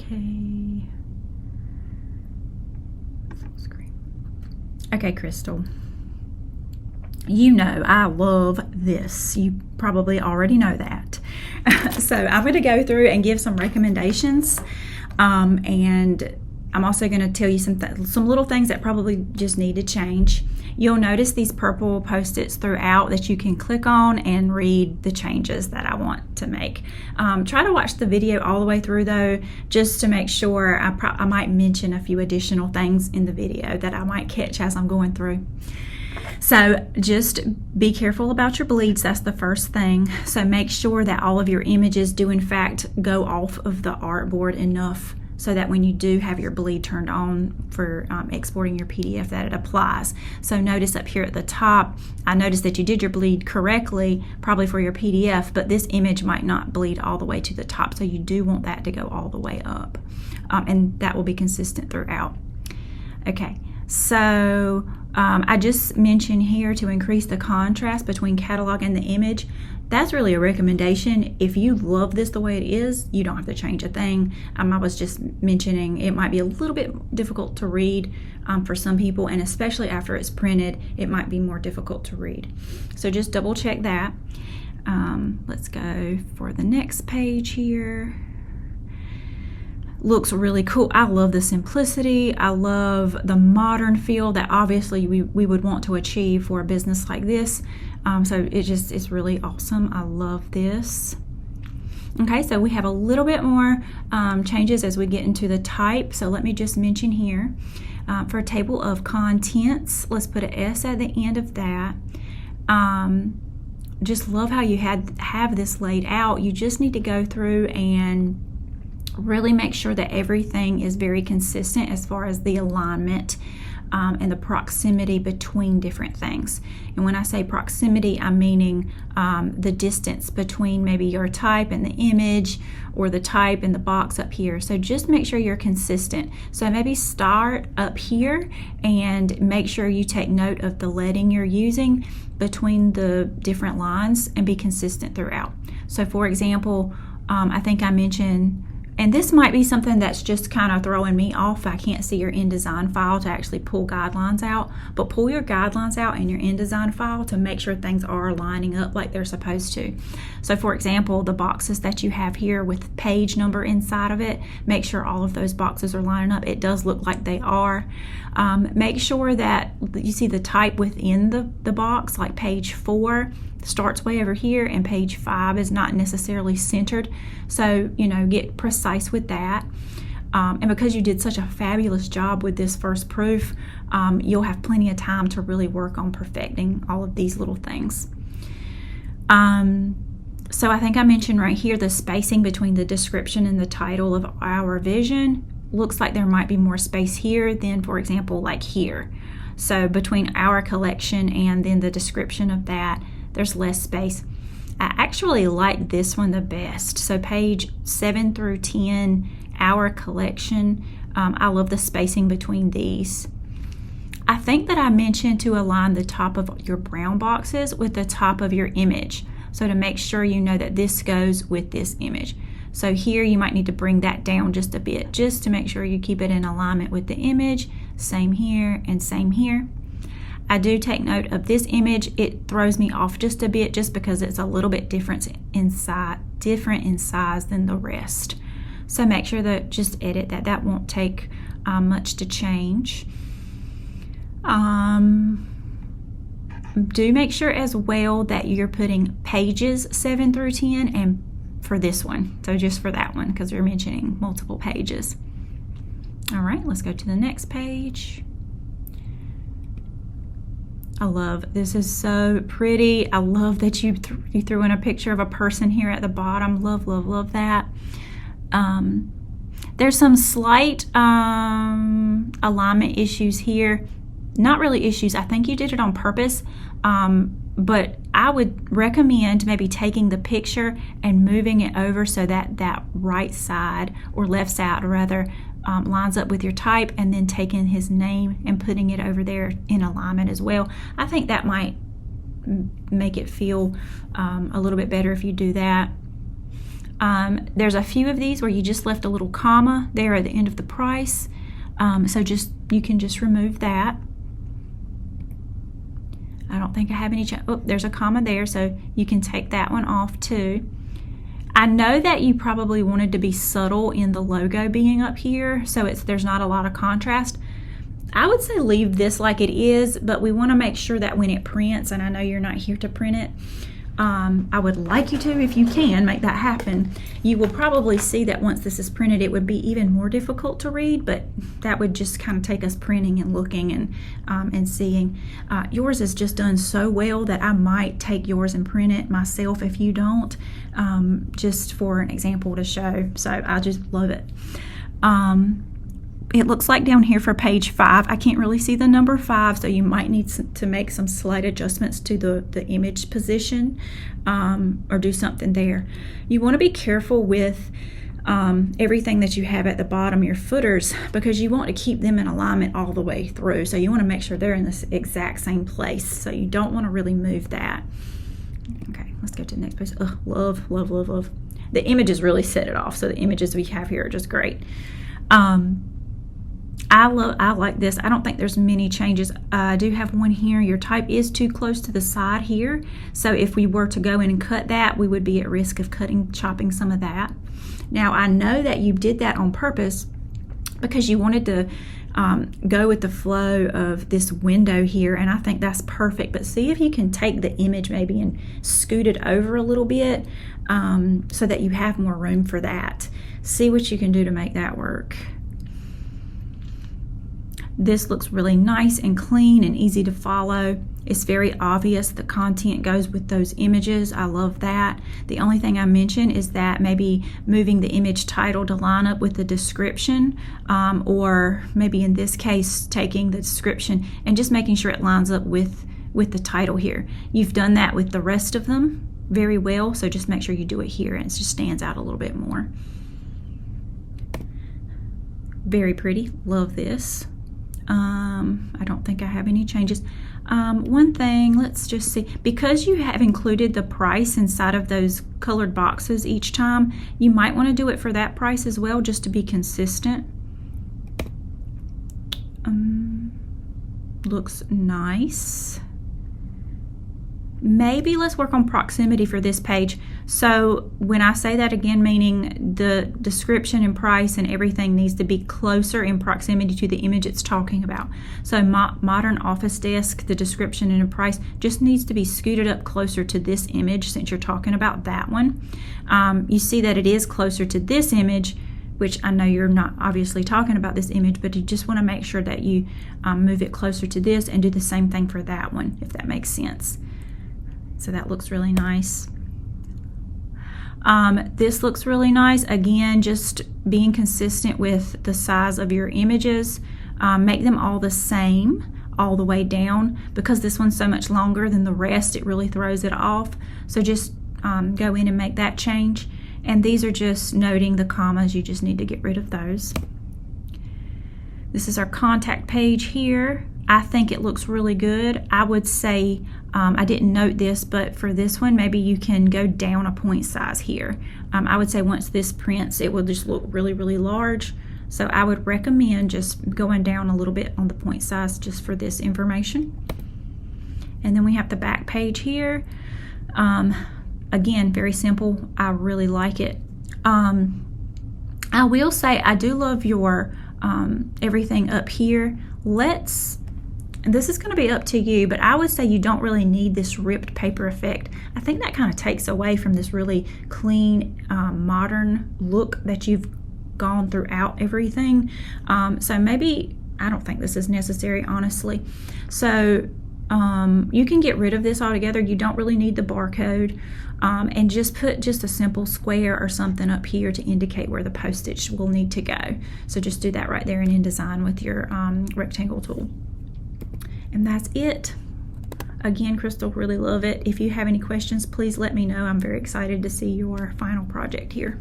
Okay. Full screen. Okay, Crystal. You know I love this. You probably already know that. So I'm going to go through and give some recommendations, and I'm also going to tell you some little things that probably just need to change. You'll notice these purple Post-its throughout that you can click on and read the changes that I want to make. Try to watch the video all the way through though, just to make sure. I might mention a few additional things in the video that I might catch as I'm going through. So just be careful about your bleeds. That's the first thing. So make sure that all of your images do in fact go off of the artboard enough so that when you do have your bleed turned on for exporting your PDF, that it applies. So notice up here at the top, I noticed that you did your bleed correctly, probably for your PDF, but this image might not bleed all the way to the top. So you do want that to go all the way up, and that will be consistent throughout. Okay, so I just mentioned here to increase the contrast between catalog and the image. That's really a recommendation. If you love this the way it is, you don't have to change a thing. I was just mentioning it might be a little bit difficult to read for some people, and especially after it's printed, it might be more difficult to read. So just double check that. Let's go for the next page here. Looks really cool. I love the simplicity. I love the modern feel that obviously we would want to achieve for a business like this. So it's really awesome. I love this. Okay, so we have a little bit more changes as we get into the type. So let me just mention here for a table of contents, let's put an S at the end of that. Just love how you have this laid out. You just need to go through and really make sure that everything is very consistent as far as the alignment and the proximity between different things. And when I say proximity, I'm meaning the distance between maybe your type and the image, or the type and the box up here. So just make sure you're consistent. So maybe start up here and make sure you take note of the leading you're using between the different lines and be consistent throughout. So for example, I think I mentioned, and this might be something that's just kind of throwing me off. I can't see your InDesign file to actually pull guidelines out, but pull your guidelines out in your InDesign file to make sure things are lining up like they're supposed to. So for example, the boxes that you have here with page number inside of it, make sure all of those boxes are lining up. It does look like they are. Make sure that you see the type within the box, like page 4 starts way over here and page 5 is not necessarily centered. So, get precise with that. And because you did such a fabulous job with this first proof, you'll have plenty of time to really work on perfecting all of these little things. So I think I mentioned right here the spacing between the description and the title of our vision. Looks like there might be more space here than, for example, like here. So between our collection and then the description of that, there's less space. I actually like this one the best. So page 7 through 10, our collection, I love the spacing between these. I think that I mentioned to align the top of your brown boxes with the top of your image. So to make sure you know that this goes with this image. So here you might need to bring that down just a bit, just to make sure you keep it in alignment with the image. Same here and same here. I do take note of this image. It throws me off just a bit just because it's a little bit different in size than the rest. So make sure that just edit that. That won't take much to change. Do make sure as well that you're putting pages 7 through 10 and for this one. So just for that one, because we're mentioning multiple pages. All right, let's go to the next page. I love, this is so pretty. I love that you threw in a picture of a person here at the bottom. Love, love, love that. There's some slight alignment issues here. Not really issues. I think you did it on purpose. But I would recommend maybe taking the picture and moving it over so that that right side, or left side rather, lines up with your type, and then taking his name and putting it over there in alignment as well. I think that might make it feel a little bit better if you do that. There's a few of these where you just left a little comma there at the end of the price. So you can just remove that. I don't think I have any, oh, there's a comma there, so you can take that one off too. I know that you probably wanted to be subtle in the logo being up here, so there's not a lot of contrast. I would say leave this like it is, but we want to make sure that when it prints, and I know you're not here to print it, I would like you to, if you can, make that happen. You will probably see that once this is printed, it would be even more difficult to read, but that would just kind of take us printing and looking and seeing. Yours is just done so well that I might take yours and print it myself if you don't, just for an example to show. So I just love it. It looks like down here for page 5, I can't really see the number 5, so you might need to make some slight adjustments to the image position, or do something there. You want to be careful with everything that you have at the bottom, your footers, because you want to keep them in alignment all the way through. So you want to make sure they're in this exact same place. So you don't want to really move that. Okay, let's go to the next page. Oh, love, love, love, love. The images really set it off. So the images we have here are just great. I like this. I don't think there's many changes. I do have one here. Your type is too close to the side here. So if we were to go in and cut that, we would be at risk of chopping some of that. Now, I know that you did that on purpose because you wanted to go with the flow of this window here, and I think that's perfect. But see if you can take the image maybe and scoot it over a little bit, so that you have more room for that. See what you can do to make that work. This looks really nice and clean and easy to follow. It's very obvious the content goes with those images. I love that. The only thing I mentioned is that maybe moving the image title to line up with the description, or maybe in this case taking the description and just making sure it lines up with the title here. You've done that with the rest of them very well, so just make sure you do it here and it just stands out a little bit more. Very pretty. Love this. I don't think I have any changes. One thing, let's just see, because you have included the price inside of those colored boxes each time, you might want to do it for that price as well, just to be consistent. Looks nice. Maybe let's work on proximity for this page. So when I say that again, meaning the description and price and everything needs to be closer in proximity to the image it's talking about. So modern office desk, the description and the price just needs to be scooted up closer to this image since you're talking about that one. You see that it is closer to this image, which I know you're not obviously talking about this image, but you just want to make sure that you move it closer to this and do the same thing for that one, if that makes sense. So that looks really nice. This looks really nice. Again, just being consistent with the size of your images. Make them all the same all the way down. Because this one's so much longer than the rest, it really throws it off. So just go in and make that change. And these are just noting the commas. You just need to get rid of those. This is our contact page here. I think it looks really good. I would say, I didn't note this, but for this one, maybe you can go down a point size here. I would say once this prints, it will just look really, really large. So I would recommend just going down a little bit on the point size just for this information. And then we have the back page here. Again, very simple. I really like it. I will say I do love your everything up here. This is going to be up to you, but I would say you don't really need this ripped paper effect. I think that kind of takes away from this really clean, modern look that you've gone throughout everything. So maybe, I don't think this is necessary, honestly. So you can get rid of this altogether. You don't really need the barcode, and just put just a simple square or something up here to indicate where the postage will need to go. So just do that right there in InDesign with your rectangle tool. And that's it. Again, Crystal, really love it. If you have any questions, please let me know. I'm very excited to see your final project here.